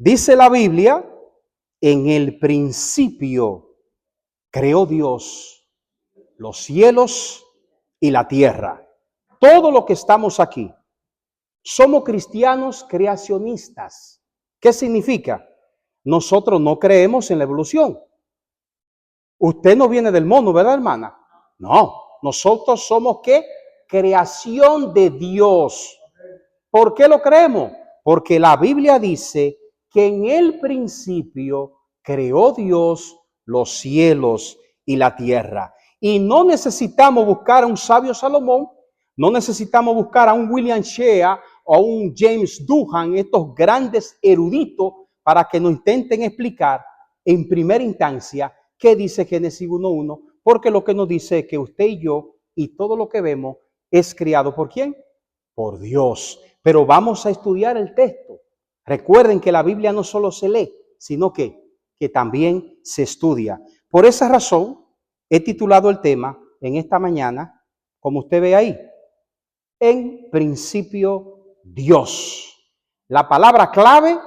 Dice la Biblia, en el principio creó Dios los cielos y la tierra. Todo lo que estamos aquí, somos cristianos creacionistas. ¿Qué significa? Nosotros no creemos en la evolución. Usted no viene del mono, ¿verdad, hermana? No, nosotros somos ¿qué? Creación de Dios. ¿Por qué lo creemos? Porque la Biblia dice que en el principio creó Dios los cielos y la tierra. Y no necesitamos buscar a un sabio Salomón, no necesitamos buscar a un William Shea o a un James Doohan, estos grandes eruditos, para que nos intenten explicar en primera instancia qué dice Génesis 1:1, porque lo que nos dice es que usted y yo y todo lo que vemos es creado ¿por quién? Por Dios. Pero vamos a estudiar el texto. Recuerden que la Biblia no solo se lee, sino que también se estudia. Por esa razón, he titulado el tema en esta mañana, como usted ve ahí, en principio Dios. La palabra clave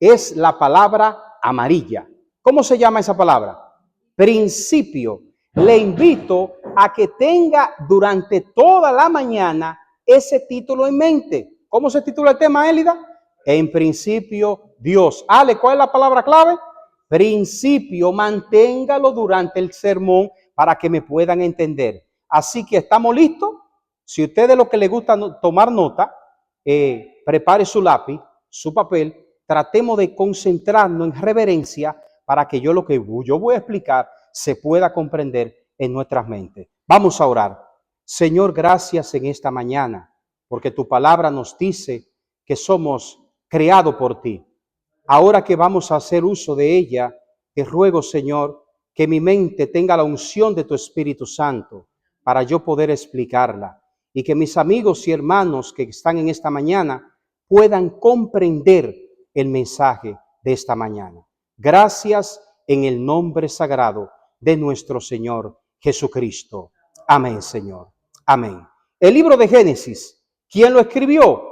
es la palabra amarilla. ¿Cómo se llama esa palabra? Principio. Le invito a que tenga durante toda la mañana ese título en mente. ¿Cómo se titula el tema, Élida? En principio Dios. Ale, ¿cuál es la palabra clave? Principio. Manténgalo durante el sermón para que me puedan entender. Así que estamos listos. Si usted es lo que le gusta tomar nota, prepare su lápiz, su papel. Tratemos de concentrarnos en reverencia para que lo que yo voy a explicar se pueda comprender en nuestras mentes. Vamos a orar. Señor, gracias en esta mañana, porque tu palabra nos dice que somos creados por ti. Ahora que vamos a hacer uso de ella, te ruego, Señor, que mi mente tenga la unción de tu Espíritu Santo para yo poder explicarla y que mis amigos y hermanos que están en esta mañana puedan comprender el mensaje de esta mañana. Gracias en el nombre sagrado de nuestro Señor Jesucristo. Amén, Señor. Amén. El libro de Génesis, ¿quién lo escribió?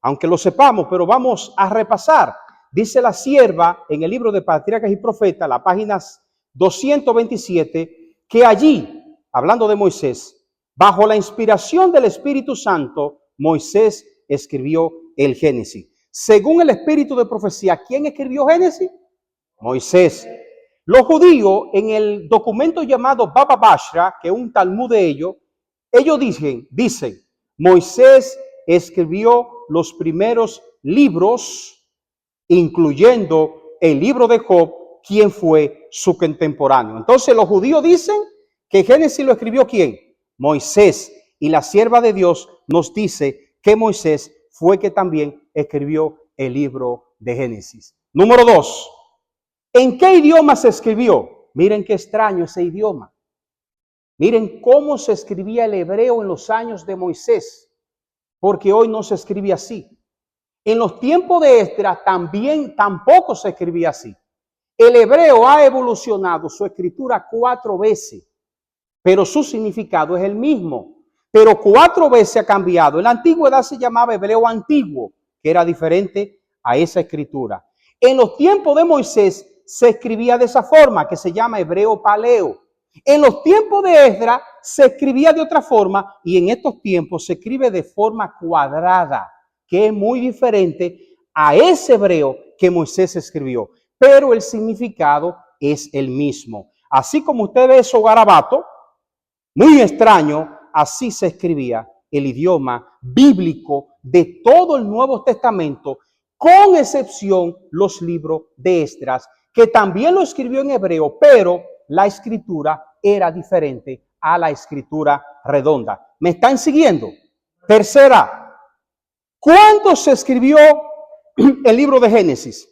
Aunque lo sepamos, pero vamos a repasar. Dice la sierva en el libro de Patriarcas y Profetas, la página 227, que allí, hablando de Moisés, bajo la inspiración del Espíritu Santo, Moisés escribió el Génesis. Según el espíritu de profecía, ¿quién escribió Génesis? Moisés. Los judíos, en el documento llamado Baba Bashra, que es un Talmud de ellos dicen, Moisés escribió los primeros libros, incluyendo el libro de Job, quien fue su contemporáneo. Entonces los judíos dicen que Génesis lo escribió ¿quién? Moisés. Y la sierva de Dios nos dice que Moisés fue que también escribió el libro de Génesis. Número 2. ¿En qué idioma se escribió? Miren qué extraño ese idioma. Miren cómo se escribía el hebreo en los años de Moisés, porque hoy no se escribe así. En los tiempos de Esdras tampoco se escribía así. El hebreo ha evolucionado su escritura 4 veces, pero su significado es el mismo. Pero 4 veces ha cambiado. En la antigüedad se llamaba hebreo antiguo, que era diferente a esa escritura. En los tiempos de Moisés se escribía de esa forma, que se llama hebreo paleo. En los tiempos de Esdras se escribía de otra forma y en estos tiempos se escribe de forma cuadrada, que es muy diferente a ese hebreo que Moisés escribió. Pero el significado es el mismo. Así como usted ve esos garabatos, muy extraño, así se escribía el idioma bíblico de todo el Nuevo Testamento, con excepción los libros de Esdras, que también lo escribió en hebreo, pero la escritura era diferente a la escritura redonda. ¿Me están siguiendo? Tercera, ¿cuándo se escribió el libro de Génesis?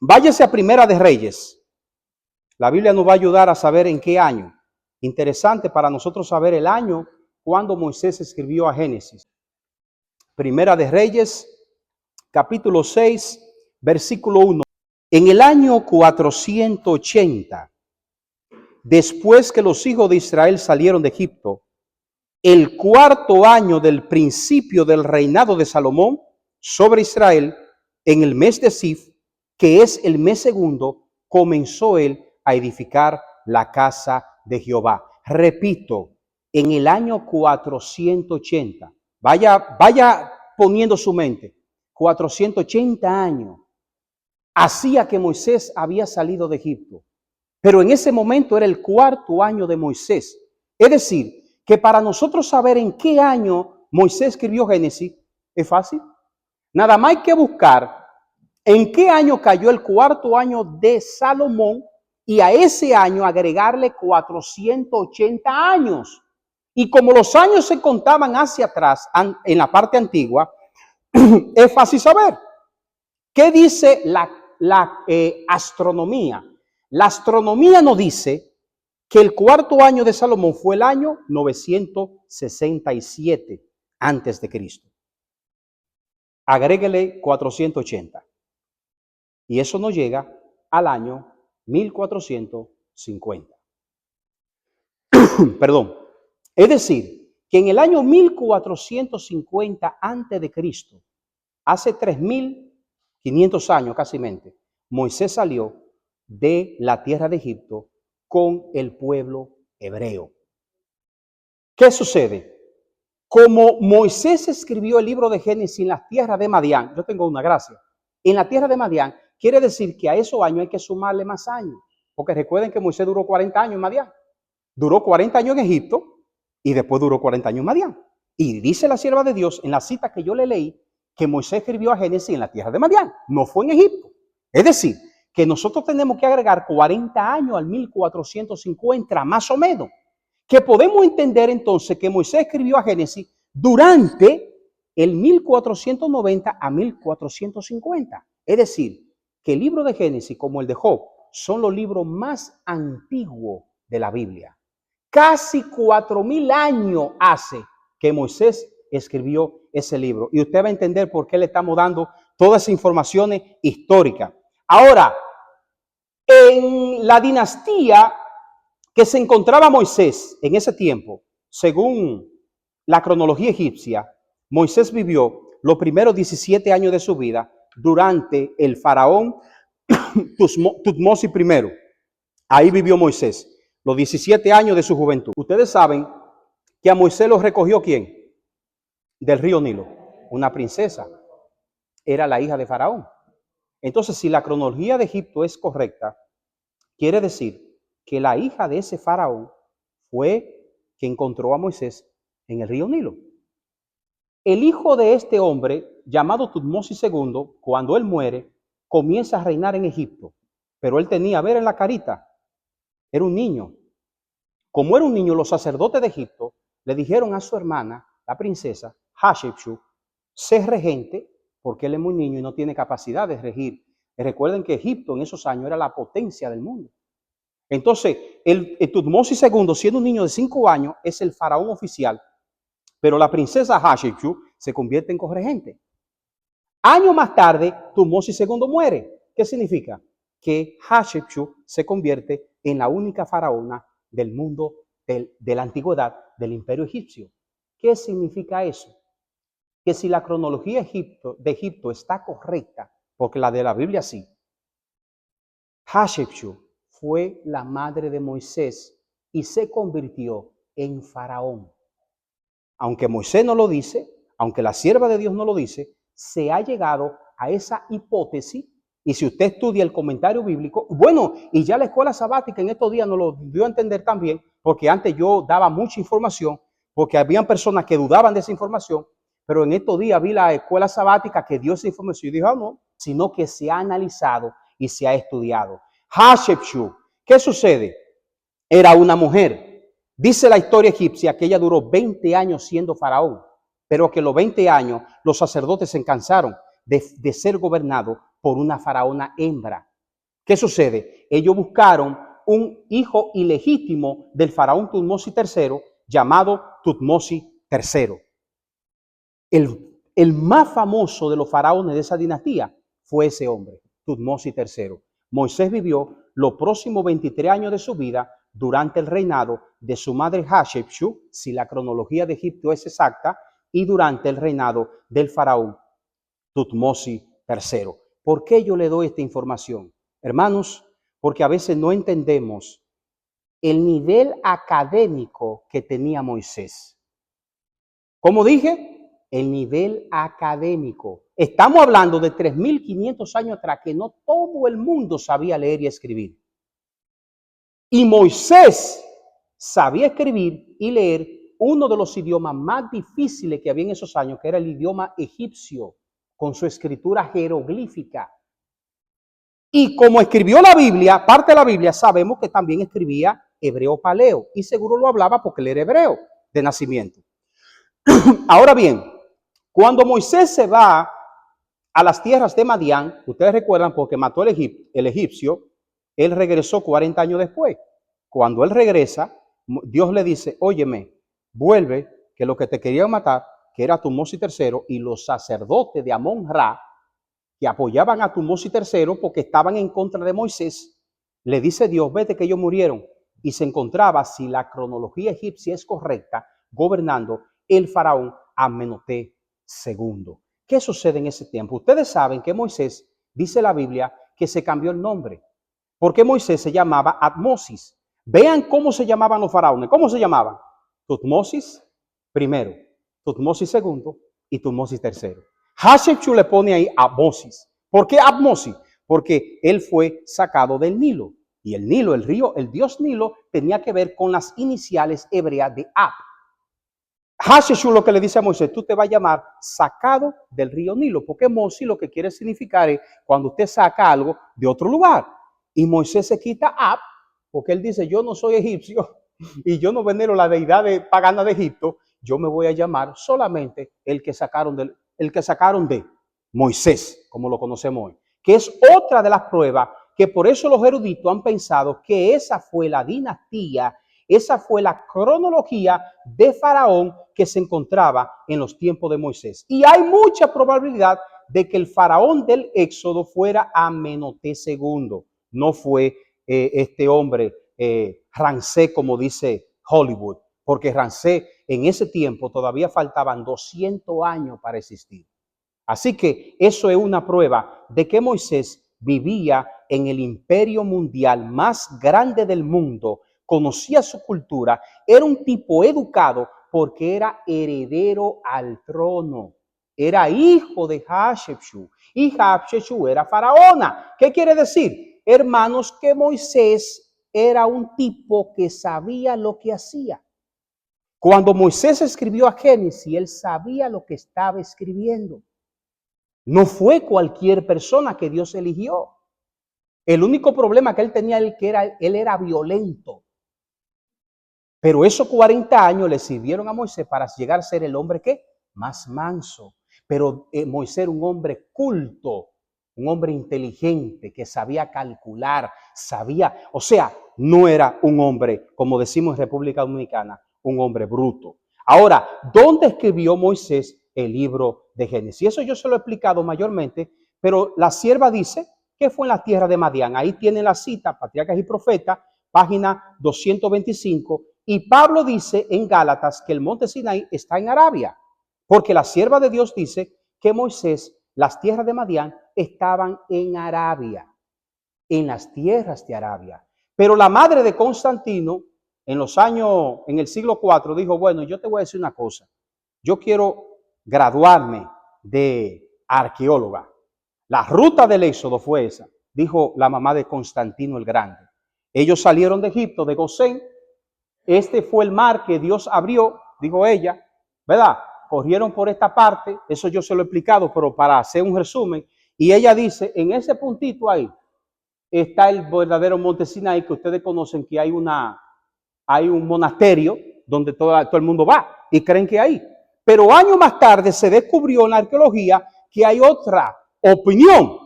Váyase a Primera de Reyes. La Biblia nos va a ayudar a saber en qué año. Interesante para nosotros saber el año cuando Moisés escribió a Génesis. Primera de Reyes, capítulo 6, versículo 1. En el año 480, después que los hijos de Israel salieron de Egipto, el 4º año del principio del reinado de Salomón sobre Israel, en el mes de Sif, que es el mes segundo, comenzó él a edificar la casa de Jehová. Repito, en el año 480. Vaya poniendo su mente. 480 años hacía que Moisés había salido de Egipto. Pero en ese momento era el cuarto año de Moisés. Es decir, que para nosotros saber en qué año Moisés escribió Génesis, es fácil. Nada más hay que buscar en qué año cayó el cuarto año de Salomón y a ese año agregarle 480 años. Y como los años se contaban hacia atrás, en la parte antigua, es fácil saber. ¿Qué dice la astronomía? La astronomía nos dice que el cuarto año de Salomón fue el año 967 antes de Cristo. Agréguele 480. Y eso nos llega al año 1450. Perdón. Es decir, que en el año 1450 antes de Cristo, hace 3500 años casi, Moisés salió de la tierra de Egipto con el pueblo hebreo. ¿Qué sucede? Como Moisés escribió el libro de Génesis en las tierras de Madián, yo tengo una gracia, en la tierra de Madián, quiere decir que a esos años hay que sumarle más años, porque recuerden que Moisés duró 40 años en Madián, duró 40 años en Egipto y después duró 40 años en Madián. Y dice la sierva de Dios en la cita que yo le leí que Moisés escribió a Génesis en la tierra de Madián, no fue en Egipto. Es decir, que nosotros tenemos que agregar 40 años al 1450 más o menos, que podemos entender entonces que Moisés escribió a Génesis durante el 1490 a 1450. Es decir, que el libro de Génesis como el de Job son los libros más antiguos de la Biblia. Casi 4000 años hace que Moisés escribió ese libro. Y usted va a entender por qué le estamos dando todas esas informaciones históricas. Ahora, en la dinastía que se encontraba Moisés en ese tiempo, según la cronología egipcia, Moisés vivió los primeros 17 años de su vida durante el faraón Tutmosis I. Ahí vivió Moisés, los 17 años de su juventud. Ustedes saben que a Moisés lo recogió ¿quién? Del río Nilo, una princesa. Era la hija de faraón. Entonces, si la cronología de Egipto es correcta, quiere decir que la hija de ese faraón fue que encontró a Moisés en el río Nilo. El hijo de este hombre, llamado Tutmosis II, cuando él muere, comienza a reinar en Egipto. Pero él tenía, ver en la carita, era un niño. Como era un niño, los sacerdotes de Egipto le dijeron a su hermana, la princesa Hatshepsut, sé regente, porque él es muy niño y no tiene capacidad de regir. Y recuerden que Egipto en esos años era la potencia del mundo. Entonces, el Tutmosis II, siendo un niño de 5 años, es el faraón oficial, pero la princesa Hatshepsut se convierte en corregente. Años más tarde, Tutmosis II muere. ¿Qué significa? Que Hatshepsut se convierte en la única faraona del mundo de la antigüedad del imperio egipcio. ¿Qué significa eso? Que si la cronología de Egipto está correcta, porque la de la Biblia sí, Hatshepsut fue la madre de Moisés y se convirtió en faraón. Aunque Moisés no lo dice, aunque la sierva de Dios no lo dice, se ha llegado a esa hipótesis. Y si usted estudia el comentario bíblico, bueno, y ya la escuela sabática en estos días nos lo dio a entender también, porque antes yo daba mucha información, porque habían personas que dudaban de esa información, pero en estos días vi la escuela sabática que dio esa información y dijo, no, sino que se ha analizado y se ha estudiado. Hatshepsut, ¿qué sucede? Era una mujer. Dice la historia egipcia que ella duró 20 años siendo faraón, pero que los 20 años los sacerdotes se cansaron de ser gobernados por una faraona hembra. ¿Qué sucede? Ellos buscaron un hijo ilegítimo del faraón Tutmosis III llamado Tutmosis III. El más famoso de los faraones de esa dinastía fue ese hombre, Tutmosis III. Moisés vivió los próximos 23 años de su vida durante el reinado de su madre Hatshepsut, si la cronología de Egipto es exacta, y durante el reinado del faraón Tutmosis III. ¿Por qué yo le doy esta información? Hermanos, porque a veces no entendemos el nivel académico que tenía Moisés. ¿Cómo dije? El nivel académico. Estamos hablando de 3.500 años atrás que no todo el mundo sabía leer y escribir. Y Moisés sabía escribir y leer uno de los idiomas más difíciles que había en esos años, que era el idioma egipcio, con su escritura jeroglífica. Y como escribió la Biblia, parte de la Biblia, sabemos que también escribía hebreo paleo. Y seguro lo hablaba porque él era hebreo de nacimiento. Ahora bien, cuando Moisés se va a las tierras de Madián, ustedes recuerdan porque mató el egipcio, él regresó 40 años después. Cuando él regresa, Dios le dice, óyeme, vuelve, que lo que te querían matar, que era Tutmosis III, y los sacerdotes de Amón-Ra, que apoyaban a Tutmosis III porque estaban en contra de Moisés, le dice Dios, vete que ellos murieron. Y se encontraba, si la cronología egipcia es correcta, gobernando el faraón Amenhotep II. ¿Qué sucede en ese tiempo? Ustedes saben que Moisés, dice la Biblia, que se cambió el nombre, porque Moisés se llamaba Atmosis. Vean cómo se llamaban los faraones. ¿Cómo se llamaban? Tutmosis primero, Tutmosis segundo y Tutmosis tercero. Hatshepsut le pone ahí Atmosis. ¿Por qué Atmosis? Porque él fue sacado del Nilo. Y el Nilo, el río, el dios Nilo, tenía que ver con las iniciales hebreas de Ab. Hatshepsut lo que le dice a Moisés, tú te vas a llamar sacado del río Nilo, porque Mosi lo que quiere significar es cuando usted saca algo de otro lugar. Y Moisés se quita Ab, porque él dice, yo no soy egipcio y yo no venero la deidad pagana de Egipto, yo me voy a llamar solamente el que sacaron de Moisés, como lo conocemos hoy, que es otra de las pruebas que por eso los eruditos han pensado que esa fue la dinastía, esa fue la cronología de Faraón que se encontraba en los tiempos de Moisés. Y hay mucha probabilidad de que el faraón del Éxodo fuera Amenhotep II, no fue este hombre Ramsés, como dice Hollywood, porque Ramsés en ese tiempo todavía faltaban 200 años para existir. Así que eso es una prueba de que Moisés vivía en el imperio mundial más grande del mundo, conocía su cultura, era un tipo educado porque era heredero al trono, era hijo de Hatshepsut y Hatshepsut era faraona. ¿Qué quiere decir? Hermanos, que Moisés era un tipo que sabía lo que hacía. Cuando Moisés escribió a Génesis, él sabía lo que estaba escribiendo. No fue cualquier persona que Dios eligió. El único problema que él tenía es que él era violento. Pero esos 40 años le sirvieron a Moisés para llegar a ser el hombre que más manso. Pero Moisés era un hombre culto, un hombre inteligente que sabía calcular, o sea, no era un hombre, como decimos en República Dominicana, un hombre bruto. Ahora, ¿dónde escribió Moisés el libro de Génesis? Eso yo se lo he explicado mayormente, pero la sierva dice que fue en la tierra de Madián. Ahí tiene la cita, Patriarcas y Profetas, página 225. Y Pablo dice en Gálatas que el monte Sinaí está en Arabia, porque la sierva de Dios dice que Moisés, las tierras de Madián estaban en Arabia, en las tierras de Arabia. Pero la madre de Constantino, en el siglo IV, dijo, bueno, yo te voy a decir una cosa, yo quiero graduarme de arqueóloga. La ruta del Éxodo fue esa, dijo la mamá de Constantino el Grande. Ellos salieron de Egipto, de Gosén. Este fue el mar que Dios abrió, dijo ella, ¿verdad? Corrieron por esta parte, eso yo se lo he explicado, pero para hacer un resumen. Y ella dice, en ese puntito ahí está el verdadero monte Sinaí, que ustedes conocen que hay un monasterio donde todo el mundo va y creen que ahí. Pero años más tarde se descubrió en la arqueología que hay otra opinión,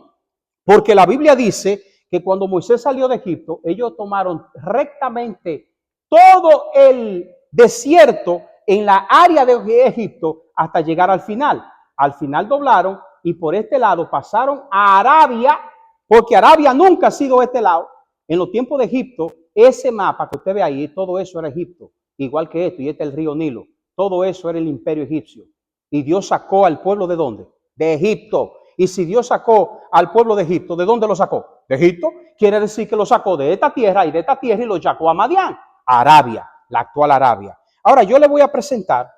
porque la Biblia dice que cuando Moisés salió de Egipto, ellos tomaron rectamente todo el desierto en la área de Egipto hasta llegar al final. Al final doblaron y por este lado pasaron a Arabia, porque Arabia nunca ha sido este lado. En los tiempos de Egipto, ese mapa que usted ve ahí, todo eso era Egipto, igual que esto, y este es el río Nilo. Todo eso era el imperio egipcio. Y Dios sacó al pueblo ¿de dónde? De Egipto. Y si Dios sacó al pueblo de Egipto, ¿de dónde lo sacó? De Egipto. Quiere decir que lo sacó de esta tierra y de esta tierra y lo sacó a Madián, a Arabia, la actual Arabia. Ahora yo le voy a presentar,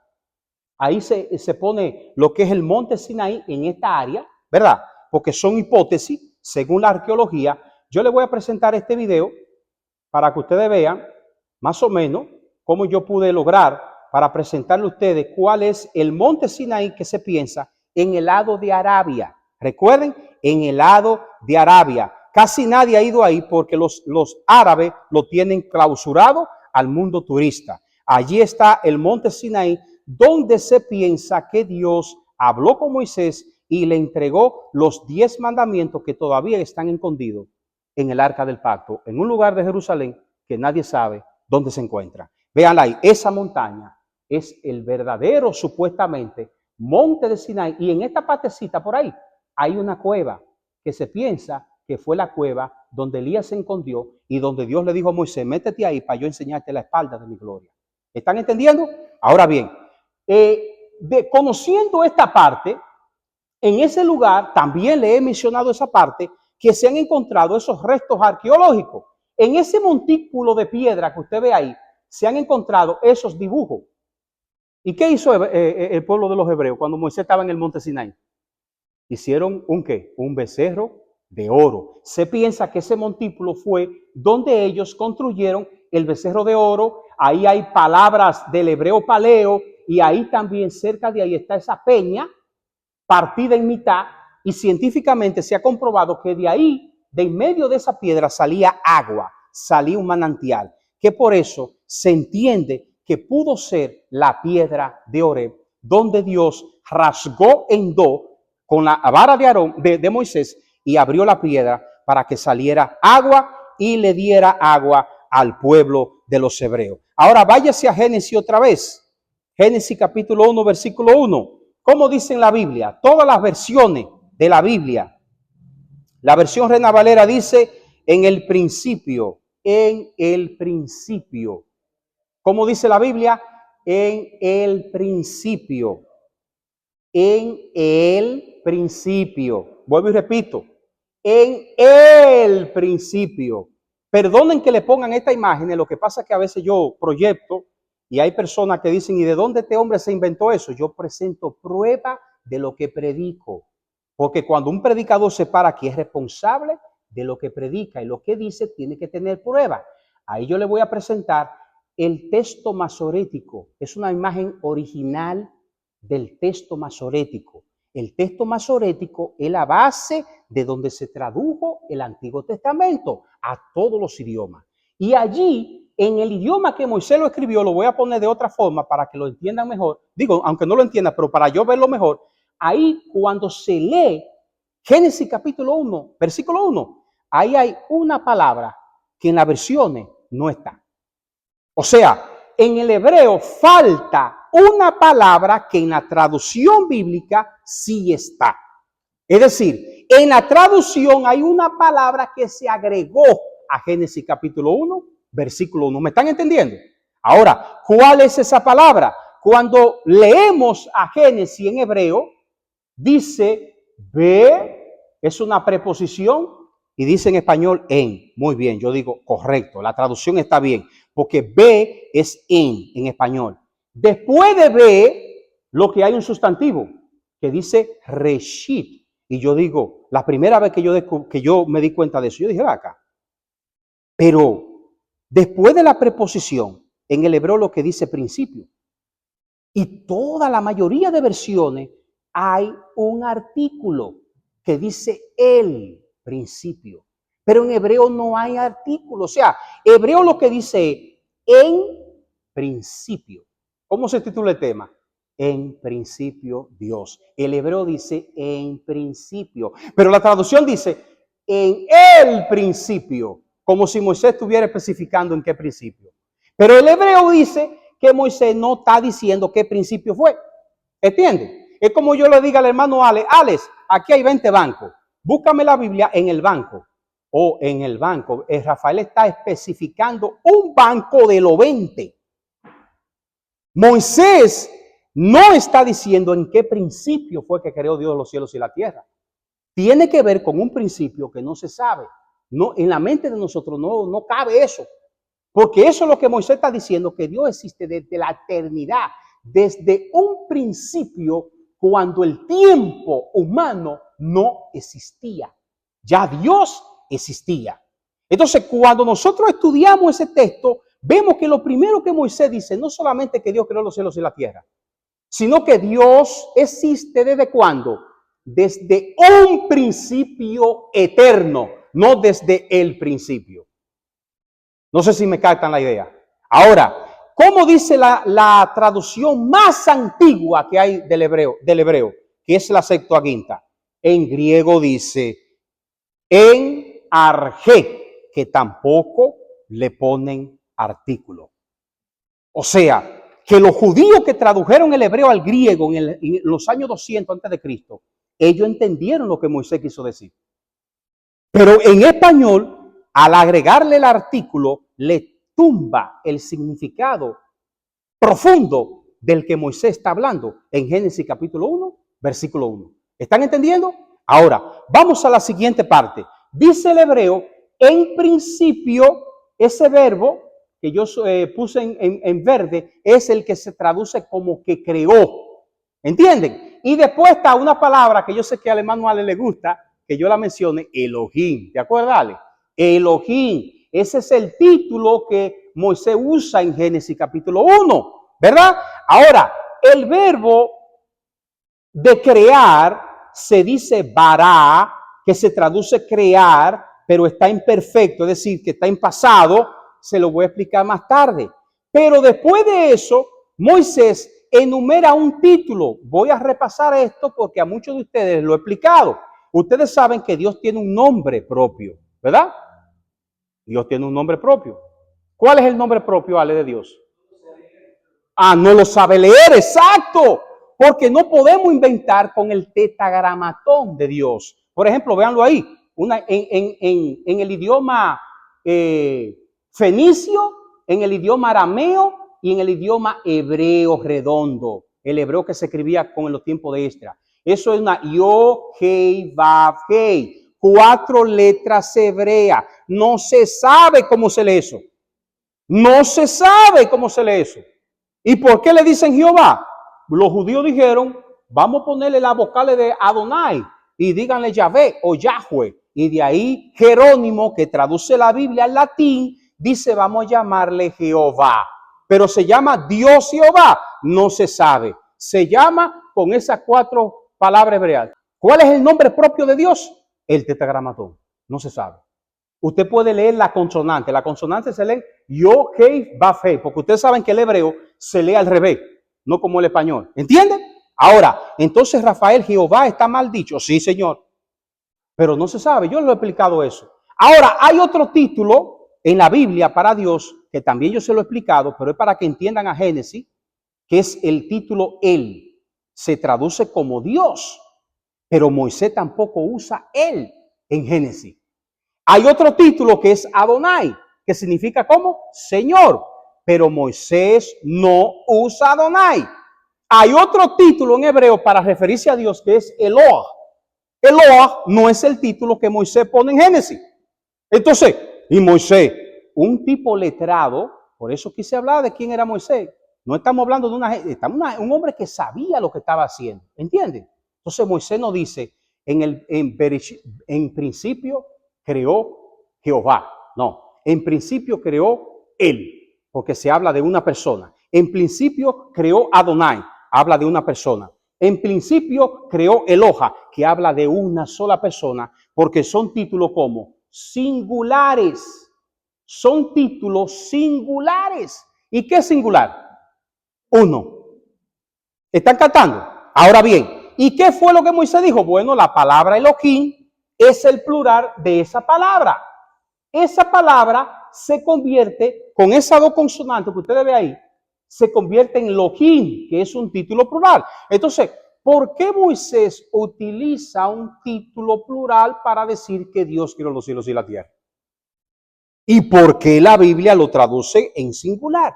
ahí se pone lo que es el monte Sinaí en esta área, ¿verdad? Porque son hipótesis, según la arqueología. Yo le voy a presentar este video para que ustedes vean más o menos cómo yo pude lograr para presentarle a ustedes cuál es el monte Sinaí que se piensa en el lado de Arabia. Recuerden, en el lado de Arabia. Casi nadie ha ido ahí porque los árabes lo tienen clausurado al mundo turista. Allí está el monte Sinaí, donde se piensa que Dios habló con Moisés y le entregó los 10 mandamientos que todavía están escondidos en el arca del pacto, en un lugar de Jerusalén que nadie sabe dónde se encuentra. Véanla ahí, esa montaña es el verdadero, supuestamente, monte de Sinaí. Y en esta partecita por ahí hay una cueva que se piensa que fue la cueva donde Elías se escondió y donde Dios le dijo a Moisés, métete ahí para yo enseñarte la espalda de mi gloria. ¿Están entendiendo? Ahora bien, conociendo esta parte, en ese lugar también le he mencionado esa parte, que se han encontrado esos restos arqueológicos. En ese montículo de piedra que usted ve ahí, se han encontrado esos dibujos. ¿Y qué hizo el pueblo de los hebreos cuando Moisés estaba en el monte Sinaí? Hicieron un ¿qué? Un becerro de oro. Se piensa que ese montículo fue donde ellos construyeron el becerro de oro. Ahí hay palabras del hebreo paleo y ahí también cerca de ahí está esa peña partida en mitad y científicamente se ha comprobado que de ahí, de en medio de esa piedra salía agua, salía un manantial, que por eso se entiende que pudo ser la piedra de Oreb, donde Dios rasgó en dos con la vara de Aarón, de Moisés, y abrió la piedra para que saliera agua y le diera agua al pueblo de los hebreos. Ahora váyase a Génesis otra vez. Génesis capítulo 1, versículo 1. ¿Cómo dice en la Biblia? Todas las versiones de la Biblia. La versión Reina Valera dice en el principio, en el principio. ¿Cómo dice la Biblia? En el principio. En el principio. Vuelvo y repito. En el principio. Perdonen que le pongan esta imagen. Lo que pasa es que a veces yo proyecto y hay personas que dicen, ¿y de dónde este hombre se inventó eso? Yo presento prueba de lo que predico. Porque cuando un predicador se para aquí es responsable de lo que predica y lo que dice tiene que tener prueba. Ahí yo le voy a presentar el texto masorético. Es una imagen original del texto masorético. El texto masorético es la base de donde se tradujo el Antiguo Testamento a todos los idiomas. Y allí, en el idioma que Moisés lo escribió, lo voy a poner de otra forma para que lo entiendan mejor. Digo, aunque no lo entiendan, pero para yo verlo mejor. Ahí, cuando se lee Génesis capítulo 1, versículo 1, ahí hay una palabra que en las versiones no está. O sea, en el hebreo falta una palabra que en la traducción bíblica sí está. Es decir, en la traducción hay una palabra que se agregó a Génesis capítulo 1, versículo 1. ¿Me están entendiendo? Ahora, ¿cuál es esa palabra? Cuando leemos a Génesis en hebreo, dice ve, es una preposición y dice en español en. Muy bien, yo digo correcto, la traducción está bien, porque ve es en español. Después de ve, lo que hay un sustantivo que dice reshit. Y yo digo, la primera vez que yo me di cuenta de eso, yo dije, acá. Pero después de la preposición, en el hebreo lo que dice principio. Y toda la mayoría de versiones hay un artículo que dice el principio. Pero en hebreo no hay artículo. O sea, hebreo lo que dice en principio. ¿Cómo se titula el tema? En principio Dios. El hebreo dice en principio. Pero la traducción dice en el principio. Como si Moisés estuviera especificando en qué principio. Pero el hebreo dice que Moisés no está diciendo qué principio fue. ¿Entienden? Es como yo le diga al hermano Alex, aquí hay 20 bancos. Búscame la Biblia en el banco. O en el banco. Rafael está especificando un banco de los 20. Moisés no está diciendo en qué principio fue que creó Dios los cielos y la tierra. tiene que ver con un principio que no se sabe. No, en la mente de nosotros no cabe eso. Porque eso es lo que Moisés está diciendo, que Dios existe desde la eternidad, desde un principio cuando el tiempo humano no existía. Ya Dios existía. Entonces, cuando nosotros estudiamos ese texto, vemos que lo primero que Moisés dice, no solamente que Dios creó los cielos y la tierra, sino que Dios existe ¿desde cuándo? Desde un principio eterno, no desde el principio. No sé si me captan la idea. Ahora, ¿cómo dice la traducción más antigua que hay del hebreo, que es la Septuaginta? En griego dice, en arjé, que tampoco le ponen artículo. O sea, que los judíos que tradujeron el hebreo al griego en los años 200 antes de Cristo, ellos entendieron lo que Moisés quiso decir. Pero en español, al agregarle el artículo, le tumba el significado profundo del que Moisés está hablando en Génesis capítulo 1, versículo 1. ¿Están entendiendo? Ahora, vamos a la siguiente parte. Dice el hebreo, en principio, ese verbo que yo puse en verde es el que se traduce como que creó. ¿Entienden? Y después está una palabra que yo sé que al hermano Ale le gusta, que yo la mencione, Elohim. ¿Te acuerdas, Ale? Elohim. Ese es el título que Moisés usa en Génesis capítulo 1, ¿verdad? Ahora, el verbo de crear se dice bara, que se traduce crear, pero está imperfecto, es decir, que está en pasado. Se lo voy a explicar más tarde. Pero después de eso, Moisés enumera un título. Voy a repasar esto porque a muchos de ustedes lo he explicado. Ustedes saben que Dios tiene un nombre propio, ¿verdad? Dios tiene un nombre propio. ¿Cuál es el nombre propio, Ale, de Dios? Ah, no lo sabe leer, exacto. Porque no podemos inventar con el tetragramatón de Dios. Por ejemplo, véanlo ahí. En el idioma fenicio, en el idioma arameo y en el idioma hebreo redondo. El hebreo que se escribía con los tiempos de Esdras. Eso es una Yo, Hei, Vav, Hei. 4 letras hebreas. No se sabe cómo se lee eso. No se sabe cómo se lee eso. ¿Y por qué le dicen Jehová? Los judíos dijeron, vamos a ponerle las vocales de Adonai y díganle Yahvé o Yahweh. Y de ahí Jerónimo, que traduce la Biblia al latín, dice, vamos a llamarle Jehová. Pero se llama Dios Jehová, no se sabe. Se llama con esas 4 palabras hebreas. ¿Cuál es el nombre propio de Dios? El tetragramatón. No se sabe. Usted puede leer la consonante. La consonante se lee Yo, Hei, Vav, Hei, porque ustedes saben que el hebreo se lee al revés, no como el español. ¿Entienden? Ahora, entonces Rafael, Jehová está mal dicho. Sí, señor. Pero no se sabe. Yo lo he explicado eso. Ahora, hay otro título en la Biblia para Dios, que también yo se lo he explicado, pero es para que entiendan a Génesis, que es el título Él. Se traduce como Dios, pero Moisés tampoco usa Él en Génesis. Hay otro título que es Adonai, que significa como Señor, pero Moisés no usa Adonai. Hay otro título en hebreo para referirse a Dios que es Eloah. Eloah no es el título que Moisés pone en Génesis. Entonces, y Moisés, un tipo letrado, por eso quise hablar de quién era Moisés. No estamos hablando de un hombre que sabía lo que estaba haciendo, ¿entienden? Entonces Moisés nos dice, en principio creó Jehová. No, en principio creó Él, porque se habla de una persona. En principio creó Adonai, habla de una persona. En principio creó Eloha, que habla de una sola persona, porque son títulos como singulares. Son títulos singulares. ¿Y qué es singular? Uno. ¿Están cantando? Ahora bien, ¿y qué fue lo que Moisés dijo? Bueno, la palabra Elohim es el plural de esa palabra. Esa palabra se convierte, con esas 2 consonantes que ustedes ven ahí, se convierte en Elohim, que es un título plural. Entonces, ¿por qué Moisés utiliza un título plural para decir que Dios creó los cielos y la tierra? ¿Y por qué la Biblia lo traduce en singular?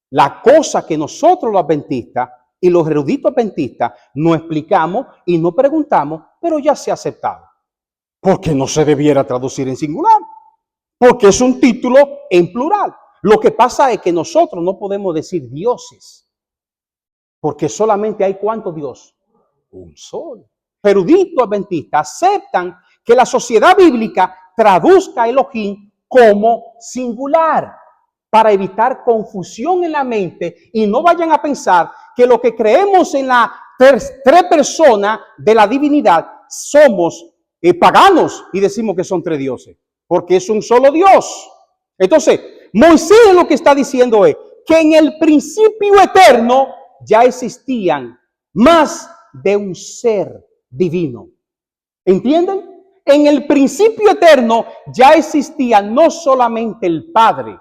La cosa que nosotros los adventistas y los eruditos adventistas no explicamos y no preguntamos, pero ya se ha aceptado. Porque no se debiera traducir en singular, porque es un título en plural. Lo que pasa es que nosotros no podemos decir dioses, porque solamente hay ¿cuántos Dios? Un solo. Eruditos adventistas aceptan que la sociedad bíblica traduzca Elohim como singular para evitar confusión en la mente y no vayan a pensar que lo que creemos en la tres personas de la divinidad somos paganos y decimos que son tres dioses, porque es un solo Dios. Entonces, Moisés lo que está diciendo es que en el principio eterno ya existían más de un ser divino. ¿Entienden? En el principio eterno ya existía no solamente el Padre.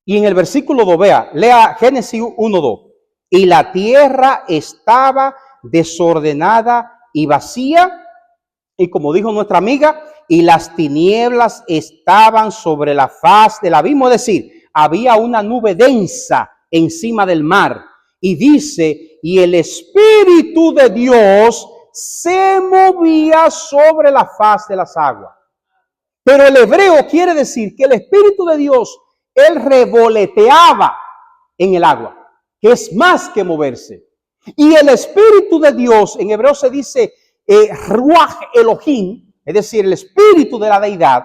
Y en el versículo 2, lea Génesis 1:2. Y la tierra estaba desordenada y vacía. Y como dijo nuestra amiga, y las tinieblas estaban sobre la faz del abismo. Es decir, había una nube densa encima del mar. Y dice, y el Espíritu de Dios se movía sobre la faz de las aguas. Pero el hebreo quiere decir que el Espíritu de Dios, él revoloteaba en el agua, que es más que moverse. Y el Espíritu de Dios, en hebreo se dice Ruach Elohim, es decir, el Espíritu de la Deidad,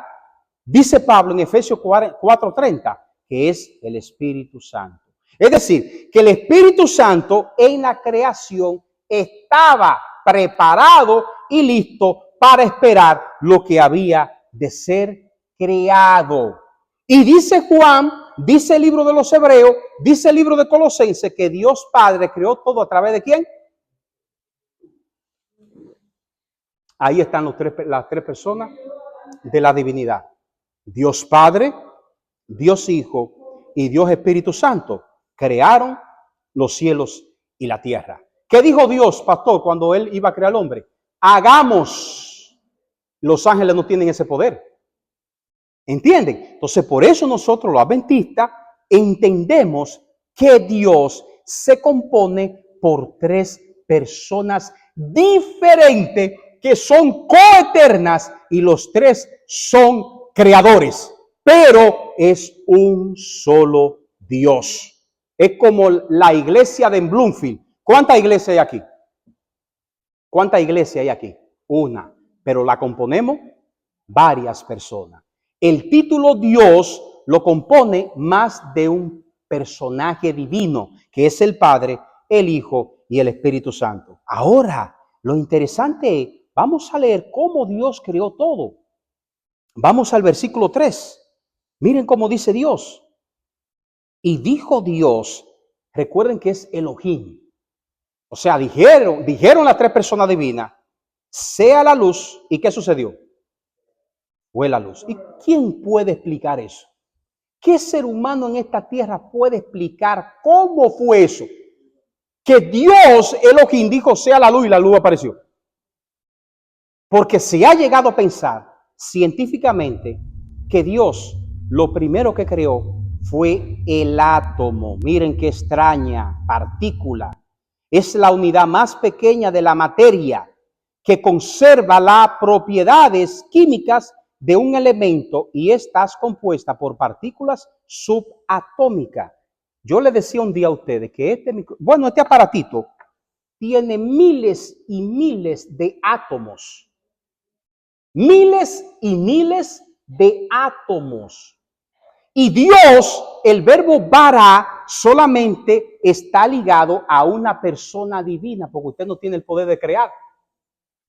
dice Pablo en Efesios 4:30, que es el Espíritu Santo. Es decir, que el Espíritu Santo en la creación estaba preparado y listo para esperar lo que había de ser creado. Y dice Juan, dice el libro de los Hebreos, dice el libro de Colosenses, que Dios Padre creó todo a través de ¿quién? Ahí están las tres personas de la divinidad. Dios Padre, Dios Hijo y Dios Espíritu Santo crearon los cielos y la tierra. ¿Qué dijo Dios, pastor, cuando él iba a crear al hombre? Hagamos. Los ángeles no tienen ese poder. ¿Entienden? Entonces, por eso nosotros los adventistas entendemos que Dios se compone por tres personas diferentes que son coeternas y los tres son creadores, pero es un solo Dios. Es como la iglesia de Bloomfield. ¿Cuántas iglesias hay aquí? ¿Cuántas iglesias hay aquí? Una, pero la componemos varias personas. El título Dios lo compone más de un personaje divino, que es el Padre, el Hijo y el Espíritu Santo. Ahora, lo interesante es, vamos a leer cómo Dios creó todo. Vamos al versículo 3. Miren cómo dice Dios. Y dijo Dios, recuerden que es Elohim. O sea, dijeron las tres personas divinas, sea la luz. ¿Y qué sucedió? Fue la luz. ¿Y quién puede explicar eso? ¿Qué ser humano en esta tierra puede explicar cómo fue eso? Que Dios, Elohim, dijo sea la luz y la luz apareció. Porque se ha llegado a pensar científicamente que Dios lo primero que creó fue el átomo. Miren qué extraña partícula. Es la unidad más pequeña de la materia que conserva las propiedades químicas de un elemento y está compuesta por partículas subatómicas. Yo le decía un día a ustedes que este aparatito tiene miles y miles de átomos. Miles y miles de átomos. Y Dios, el verbo bara, solamente está ligado a una persona divina, porque usted no tiene el poder de crear.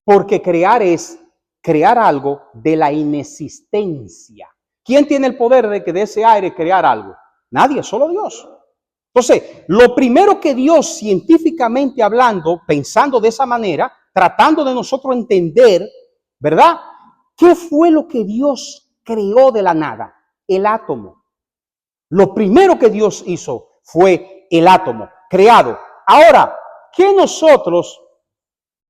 Porque crear es crear algo de la inexistencia. ¿Quién tiene el poder de ese aire crear algo? Nadie, solo Dios. Entonces, lo primero que Dios, científicamente hablando, pensando de esa manera, tratando de nosotros entender, ¿verdad? ¿Qué fue lo que Dios creó de la nada? El átomo. Lo primero que Dios hizo fue el átomo, creado. Ahora, ¿qué nosotros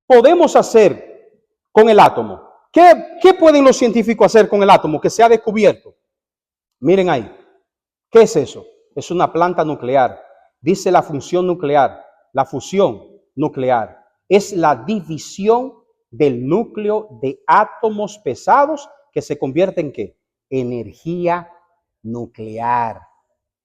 podemos hacer con el átomo? ¿Qué pueden los científicos hacer con el átomo que se ha descubierto? Miren ahí. ¿Qué es eso? Es una planta nuclear. Dice la función nuclear, la fusión nuclear. Es la división del núcleo de átomos pesados que se convierte en ¿qué? Energía nuclear.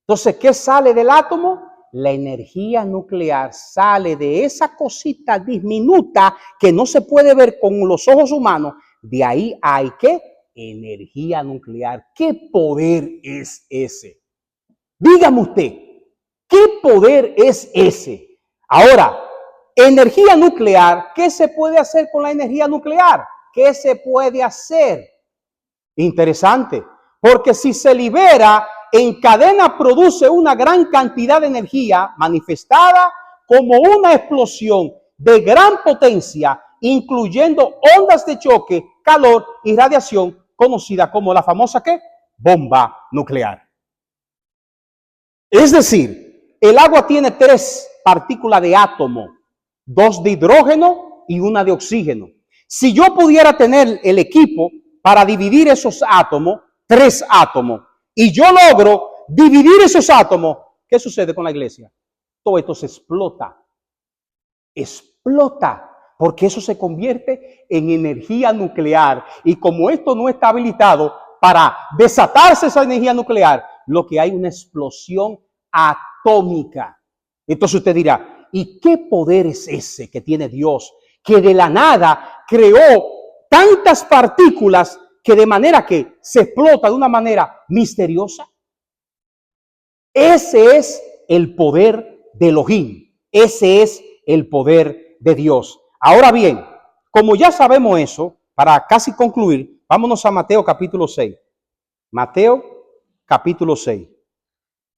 Entonces, ¿qué sale del átomo? La energía nuclear sale de esa cosita diminuta que no se puede ver con los ojos humanos. De ahí hay ¿qué? Energía nuclear. ¿Qué poder es ese? Dígame usted, ¿qué poder es ese? Ahora, energía nuclear, ¿qué se puede hacer con la energía nuclear? ¿Qué se puede hacer? Interesante, porque si se libera, en cadena produce una gran cantidad de energía manifestada como una explosión de gran potencia, incluyendo ondas de choque, calor y radiación, conocida como la famosa ¿qué? Bomba nuclear. Es decir, el agua tiene 3 partículas de átomo, 2 de hidrógeno y 1 de oxígeno. Si yo pudiera tener el equipo para dividir esos átomos, 3 átomos, y yo logro dividir esos átomos, ¿qué sucede con la iglesia? Todo esto se explota. Explota, porque eso se convierte en energía nuclear. Y como esto no está habilitado para desatarse esa energía nuclear, lo que hay es una explosión atómica. Entonces usted dirá, ¿y qué poder es ese que tiene Dios? Que de la nada creó tantas partículas que de manera que se explota de una manera misteriosa. Ese es el poder de Elohim. Ese es el poder de Dios. Ahora bien, como ya sabemos eso, para casi concluir, vámonos a Mateo capítulo 6. Mateo capítulo 6.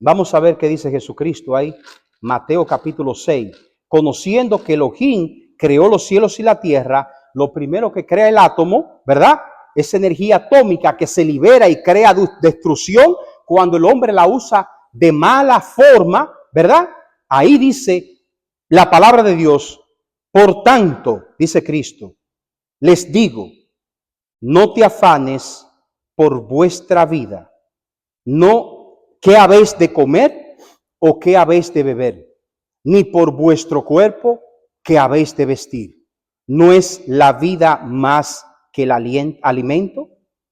Vamos a ver qué dice Jesucristo ahí. Mateo capítulo 6. Conociendo que Elohim creó los cielos y la tierra, lo primero que crea el átomo, ¿verdad? Es energía atómica que se libera y crea destrucción cuando el hombre la usa de mala forma, ¿verdad? Ahí dice la palabra de Dios. Por tanto, dice Cristo, les digo, no te afanes por vuestra vida, no qué habéis de comer o qué habéis de beber, ni por vuestro cuerpo qué habéis de vestir. ¿No es la vida más que el alimento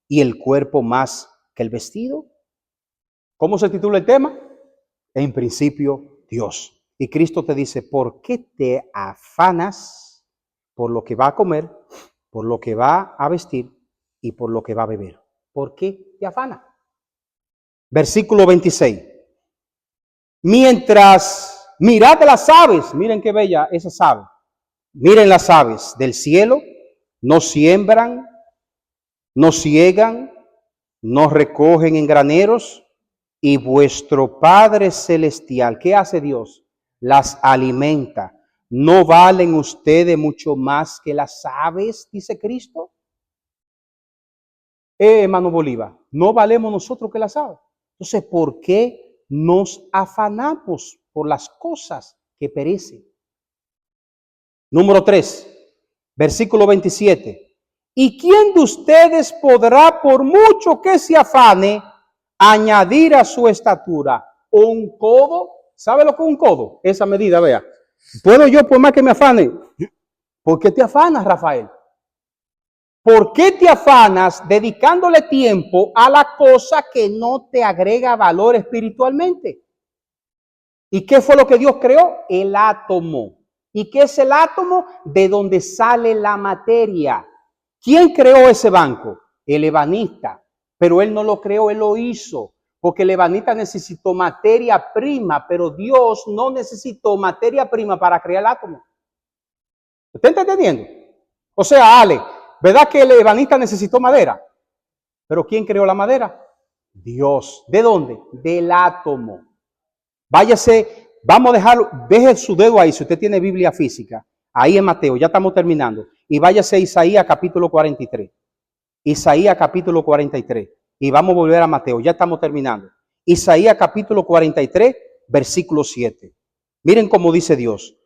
y el cuerpo más que el vestido? ¿Cómo se titula el tema? En principio, Dios. Y Cristo te dice, ¿por qué te afanas por lo que va a comer, por lo que va a vestir y por lo que va a beber? ¿Por qué te afanas? Versículo 26. Mientras mirad las aves, miren qué bella esas aves. Miren las aves del cielo, no siembran, no ciegan, no recogen en graneros, y vuestro Padre Celestial, ¿qué hace Dios? Las alimenta. ¿No valen ustedes mucho más que las aves? Dice Cristo. Hermano Bolívar, ¿no valemos nosotros que las aves? Entonces, ¿por qué nos afanamos por las cosas que perecen? Número 3, versículo 27. ¿Y quién de ustedes podrá, por mucho que se afane, añadir a su estatura un codo? ¿Sabe lo que es un codo? Esa medida, vea. ¿Puedo yo, por más que me afane? ¿Por qué te afanas, Rafael? ¿Por qué te afanas dedicándole tiempo a la cosa que no te agrega valor espiritualmente? ¿Y qué fue lo que Dios creó? El átomo. ¿Y qué es el átomo? De donde sale la materia. ¿Quién creó ese banco? El ebanista. Pero él no lo creó, él lo hizo. Porque el ebanista necesitó materia prima, pero Dios no necesitó materia prima para crear el átomo. ¿Usted está entendiendo? O sea, Ale, ¿verdad que el ebanista necesitó madera? Pero ¿quién creó la madera? Dios. ¿De dónde? Del átomo. Váyase, vamos a dejarlo, deje su dedo ahí, si usted tiene Biblia física, ahí en Mateo, ya estamos terminando, y váyase a Isaías capítulo 43, Isaías capítulo 43, y vamos a volver a Mateo, ya estamos terminando, Isaías capítulo 43, versículo 7, miren cómo dice Dios,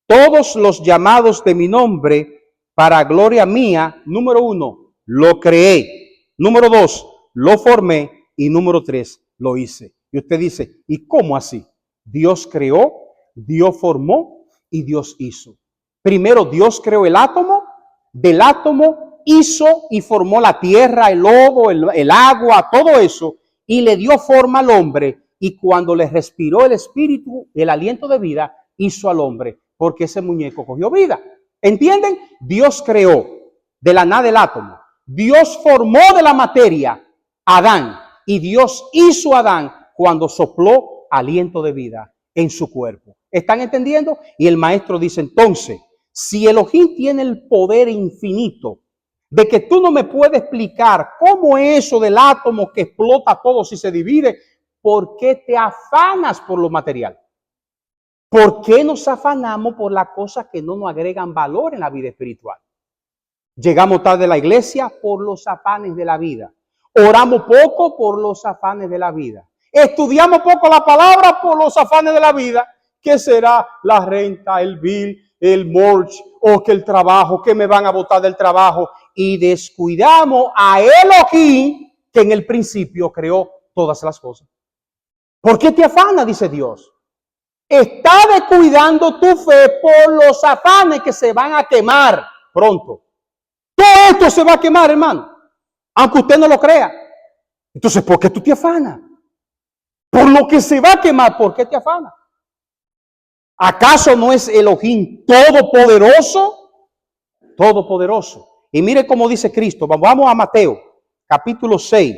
todos los llamados de mi nombre para gloria mía, número 1, lo creé, número 2, lo formé, y número 3, lo hice. Y usted dice, ¿y cómo así? Dios creó, Dios formó y Dios hizo. Primero Dios creó el átomo, del átomo hizo y formó la tierra, el lodo, el agua, todo eso, y le dio forma al hombre. Y cuando le respiró el espíritu, el aliento de vida, hizo al hombre, porque ese muñeco cogió vida. ¿Entienden? Dios creó de la nada el átomo. Dios formó de la materia a Adán, y Dios hizo a Adán cuando sopló aliento de vida en su cuerpo. ¿Están entendiendo? Y el maestro dice entonces, si Elohim tiene el poder infinito de que tú no me puedes explicar cómo es eso del átomo que explota todo si se divide, ¿por qué te afanas por lo material? ¿Por qué nos afanamos por las cosas que no nos agregan valor en la vida espiritual? Llegamos tarde a la iglesia por los afanes de la vida. Oramos poco por los afanes de la vida. Estudiamos poco la palabra por los afanes de la vida. ¿Qué será la renta, el bill, el mortgage o que el trabajo, que me van a botar del trabajo? Y descuidamos a Elohim, que en el principio creó todas las cosas. ¿Por qué te afana? Dice Dios. Está descuidando tu fe por los afanes que se van a quemar pronto. Todo esto se va a quemar, hermano, aunque usted no lo crea. Entonces, ¿por qué tú te afanas? Por lo que se va a quemar, ¿por qué te afanas? ¿Acaso no es Elohim todopoderoso? Todopoderoso. Y mire cómo dice Cristo. Vamos a Mateo, capítulo 6,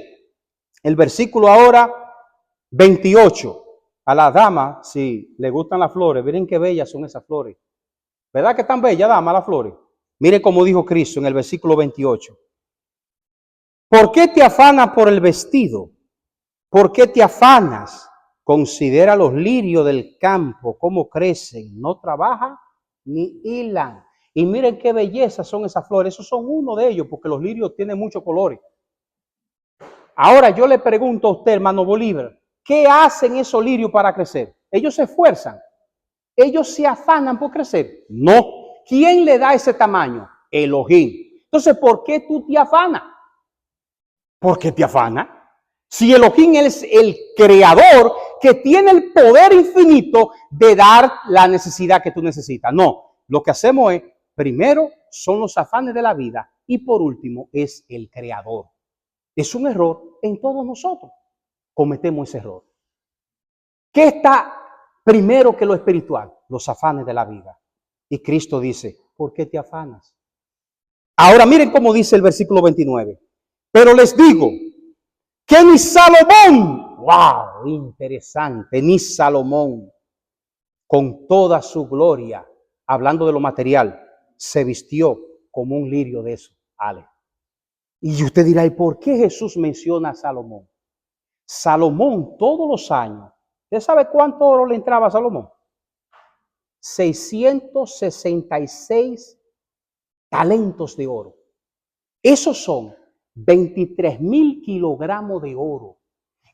el versículo ahora 28. A la dama, si le gustan las flores, miren qué bellas son esas flores. ¿Verdad que están bellas, dama, las flores? Mire cómo dijo Cristo en el versículo 28. ¿Por qué te afanas por el vestido? ¿Por qué te afanas? Considera los lirios del campo, cómo crecen, no trabajan ni hilan. Y miren qué belleza son esas flores. Esos son uno de ellos, porque los lirios tienen muchos colores. Ahora yo le pregunto a usted, hermano Bolívar, ¿qué hacen esos lirios para crecer? Ellos se esfuerzan. Ellos se afanan por crecer. No. ¿Quién le da ese tamaño? Elohim. Entonces, ¿por qué tú te afanas? ¿Por qué te afanas? Si Elohim es el creador que tiene el poder infinito de dar la necesidad que tú necesitas. No, lo que hacemos es, primero son los afanes de la vida y por último es el creador. Es un error en todos nosotros. Cometemos ese error. ¿Qué está primero que lo espiritual? Los afanes de la vida. Y Cristo dice, ¿por qué te afanas? Ahora miren cómo dice el versículo 29. Pero les digo que ni Salomón, wow, interesante, ni Salomón, con toda su gloria, hablando de lo material, se vistió como un lirio de eso. Ale. Y usted dirá, ¿y por qué Jesús menciona a Salomón? Salomón todos los años, ¿usted sabe cuánto oro le entraba a Salomón? 666 talentos de oro. Esos son 23,000 kilogramos de oro.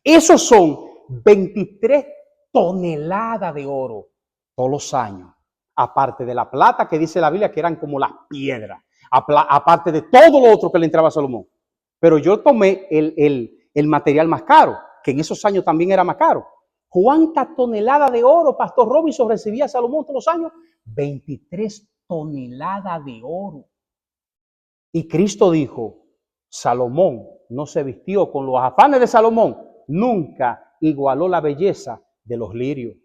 Esos son 23 toneladas de oro todos los años. Aparte de la plata que dice la Biblia que eran como las piedras. Aparte de todo lo otro que le entraba a Salomón. Pero yo tomé el material más caro, que en esos años también era más caro. ¿Cuánta tonelada de oro, Pastor Robinson, recibía Salomón todos los años? 23 toneladas de oro. Y Cristo dijo, Salomón no se vistió con los afanes de Salomón, nunca igualó la belleza de los lirios.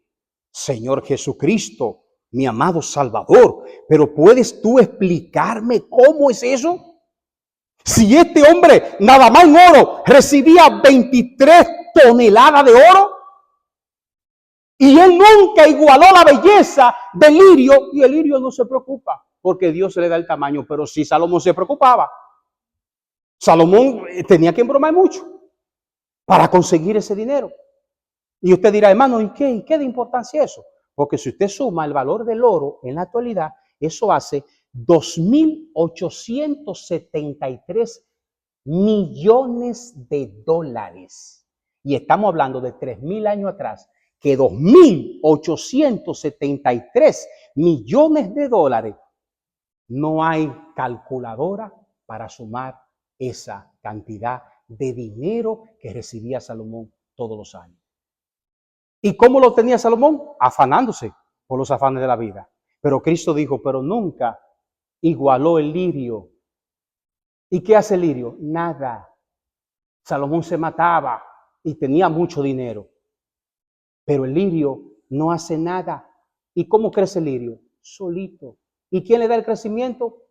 Señor Jesucristo, mi amado Salvador, pero ¿puedes tú explicarme cómo es eso? Si este hombre nada más en oro recibía 23 toneladas de oro y él nunca igualó la belleza del lirio, y el lirio no se preocupa porque Dios le da el tamaño, pero si Salomón se preocupaba, Salomón tenía que embromar mucho para conseguir ese dinero. Y usted dirá, hermano, ¿y qué de importancia es eso? Porque si usted suma el valor del oro en la actualidad, eso hace 2,873 millones de dólares. Y estamos hablando de 3,000 años atrás, que 2,873 millones de dólares, no hay calculadora para sumar esa cantidad de dinero que recibía Salomón todos los años. ¿Y cómo lo tenía Salomón? Afanándose por los afanes de la vida. Pero Cristo dijo, pero nunca igualó el lirio. ¿Y qué hace el lirio? Nada. Salomón se mataba y tenía mucho dinero. Pero el lirio no hace nada. ¿Y cómo crece el lirio? Solito. ¿Y quién le da el crecimiento?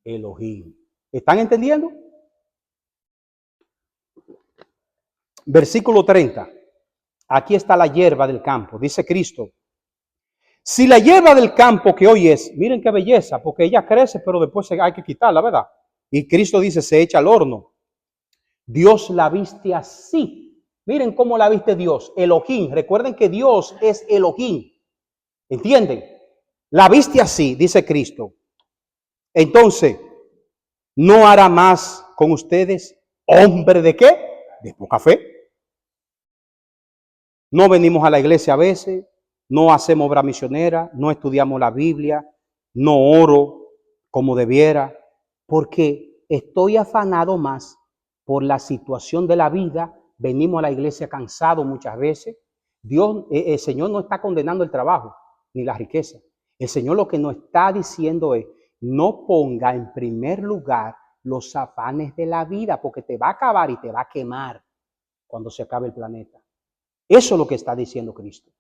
Elohim. ¿Están entendiendo? Versículo 30. Aquí está la hierba del campo. Dice Cristo: si la hierba del campo que hoy es, miren qué belleza, porque ella crece, pero después hay que quitarla, ¿verdad? Y Cristo dice, se echa al horno. Dios la viste así. Miren cómo la viste Dios, Elohim. Recuerden que Dios es Elohim. ¿Entienden? La viste así, dice Cristo. Entonces, ¿no hará más con ustedes, hombre de qué? De poca fe. No venimos a la iglesia a veces, no hacemos obra misionera, no estudiamos la Biblia, no oro como debiera, porque estoy afanado más por la situación de la vida. Venimos a la iglesia cansados muchas veces. Dios, el Señor no está condenando el trabajo ni la riqueza. El Señor lo que nos está diciendo es, no ponga en primer lugar los afanes de la vida, porque te va a acabar y te va a quemar cuando se acabe el planeta. Eso es lo que está diciendo Cristo.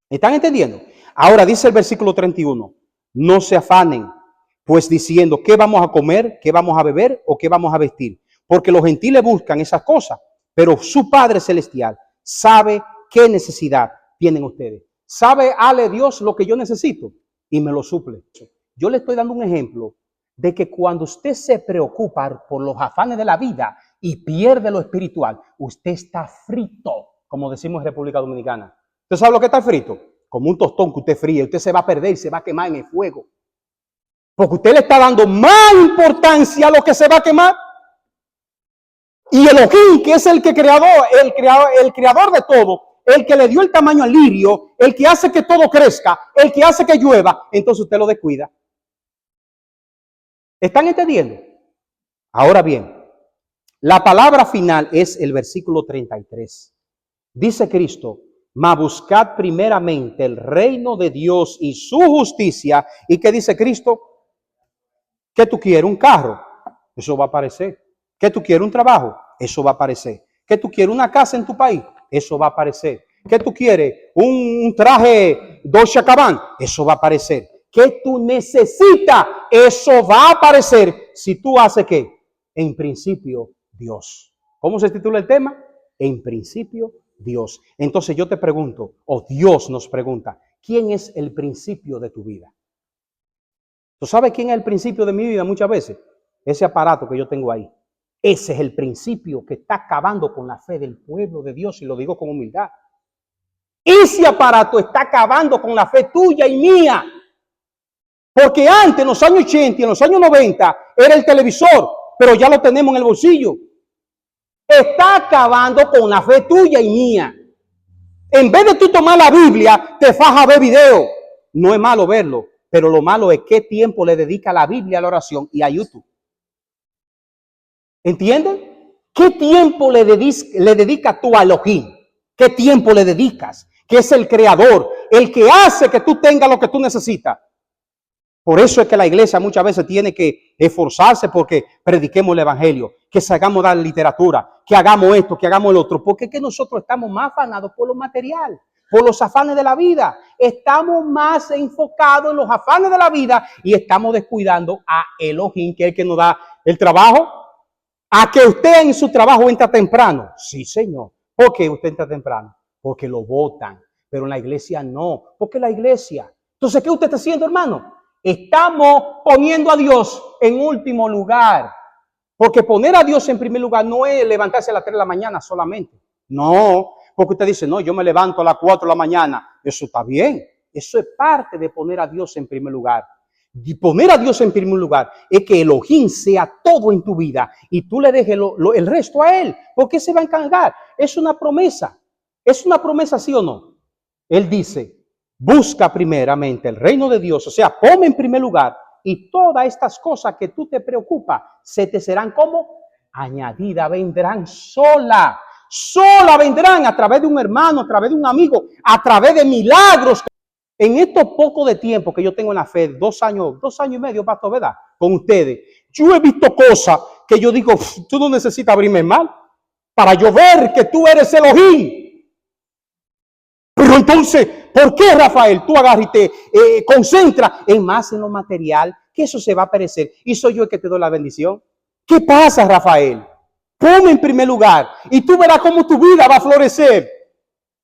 ¿Están entendiendo? Ahora dice el versículo 31, no se afanen, pues diciendo, ¿qué vamos a comer? ¿Qué vamos a beber? ¿O qué vamos a vestir? Porque los gentiles buscan esas cosas, pero su Padre Celestial sabe qué necesidad tienen ustedes. ¿Sabe, Dios, lo que yo necesito? Y me lo suple. Yo le estoy dando un ejemplo de que cuando usted se preocupa por los afanes de la vida y pierde lo espiritual, usted está frito, como decimos en República Dominicana. ¿Usted sabe lo que está frito? Como un tostón que usted fríe, usted se va a perder y se va a quemar en el fuego. Porque usted le está dando más importancia a lo que se va a quemar. Y Elohim, que es el creador de todo, el que le dio el tamaño al lirio, el que hace que todo crezca, el que hace que llueva, entonces usted lo descuida. ¿Están entendiendo? Ahora bien, la palabra final es el versículo 33. Dice Cristo, mas buscad primeramente el reino de Dios y su justicia. ¿Y qué dice Cristo? ¿Qué tú quieres? ¿Un carro? Eso va a aparecer. ¿Qué tú quieres? ¿Un trabajo? Eso va a aparecer. ¿Qué tú quieres? ¿Una casa en tu país? Eso va a aparecer. ¿Qué tú quieres? ¿Un traje Dolce & Gabbana? Eso va a aparecer. ¿Qué tú necesitas? Eso va a aparecer si tú haces ¿qué? En principio, Dios. ¿Cómo se titula el tema? En principio, Dios. Entonces yo te pregunto, o Dios nos pregunta, ¿quién es el principio de tu vida? ¿Tú sabes quién es el principio de mi vida muchas veces? Ese aparato que yo tengo ahí. Ese es el principio que está acabando con la fe del pueblo de Dios, y lo digo con humildad. Ese aparato está acabando con la fe tuya y mía. Porque antes, en los años 80 y en los años 90, era el televisor, pero ya lo tenemos en el bolsillo. Está acabando con la fe tuya y mía. En vez de tú tomar la Biblia, te fajas a ver video. No es malo verlo, pero lo malo es qué tiempo le dedica a la Biblia, a la oración y a YouTube. ¿Entienden? ¿Qué tiempo le dedicas tú a Elohim? ¿Qué tiempo le dedicas? Que es el creador, el que hace que tú tengas lo que tú necesitas. Por eso es que la iglesia muchas veces tiene que esforzarse porque prediquemos el evangelio, que hagamos dar literatura, que hagamos esto, que hagamos el otro, porque es que nosotros estamos más afanados por lo material, por los afanes de la vida. Estamos más enfocados en los afanes de la vida y estamos descuidando a Elohim, que es el que nos da el trabajo. A que usted en su trabajo entra temprano. Sí, Señor. ¿Por qué usted entra temprano? Porque lo votan. Pero en la iglesia no. Porque la iglesia. Entonces, ¿qué usted está haciendo, hermano? Estamos poniendo a Dios en último lugar. Porque poner a Dios en primer lugar no es levantarse a las 3 de la mañana solamente. No. Porque usted dice, no, yo me levanto a las 4 de la mañana. Eso está bien. Eso es parte de poner a Dios en primer lugar. Y poner a Dios en primer lugar es que Elohim sea todo en tu vida y tú le dejes el resto a Él, porque se va a encargar. Es una promesa. ¿Es una promesa, sí o no? Él dice, busca primeramente el reino de Dios, o sea, ponme en primer lugar y todas estas cosas que tú te preocupas se te serán como añadidas, vendrán sola vendrán a través de un hermano, a través de un amigo, a través de milagros. En estos poco de tiempo que yo tengo en la fe, 2 años y medio, pastor, ¿verdad? Con ustedes, yo he visto cosas que yo digo, tú no necesitas abrirme mal para yo ver que tú eres Elohim. Pero entonces, ¿por qué, Rafael, tú agarras y te concentras en más en lo material? Que eso se va a perecer. Y soy yo el que te doy la bendición. ¿Qué pasa, Rafael? Ponme en primer lugar y tú verás cómo tu vida va a florecer.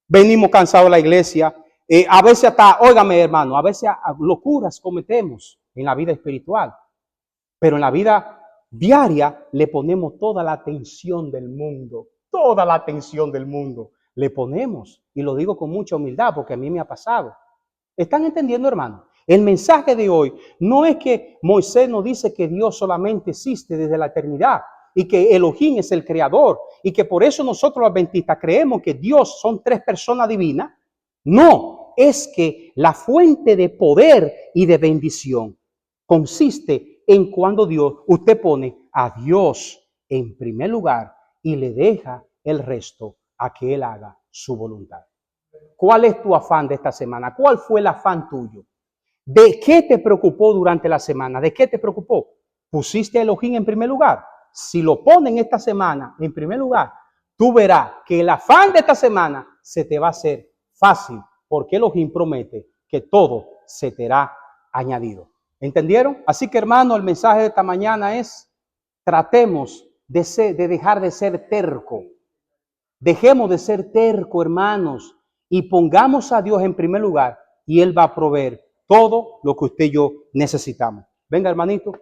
Venimos cansados de la iglesia. A veces hasta, óigame hermano, a veces locuras cometemos en la vida espiritual. Pero en la vida diaria le ponemos toda la atención del mundo. Toda la atención del mundo le ponemos. Y lo digo con mucha humildad porque a mí me ha pasado. ¿Están entendiendo, hermano? El mensaje de hoy no es que Moisés nos dice que Dios solamente existe desde la eternidad y que Elohim es el creador y que por eso nosotros los adventistas creemos que Dios son 3 personas divinas. No, es que la fuente de poder y de bendición consiste en cuando usted pone a Dios en primer lugar y le deja el resto a que Él haga su voluntad. ¿Cuál es tu afán de esta semana? ¿Cuál fue el afán tuyo? ¿De qué te preocupó durante la semana? ¿De qué te preocupó? ¿Pusiste a Elohim en primer lugar? Si lo ponen esta semana en primer lugar, tú verás que el afán de esta semana se te va a hacer fácil, porque Elohim promete que todo se te hará añadido. ¿Entendieron? Así que, hermano, el mensaje de esta mañana es: tratemos de dejar de ser terco. Dejemos de ser terco, hermanos, y pongamos a Dios en primer lugar y Él va a proveer todo lo que usted y yo necesitamos. Venga, hermanito.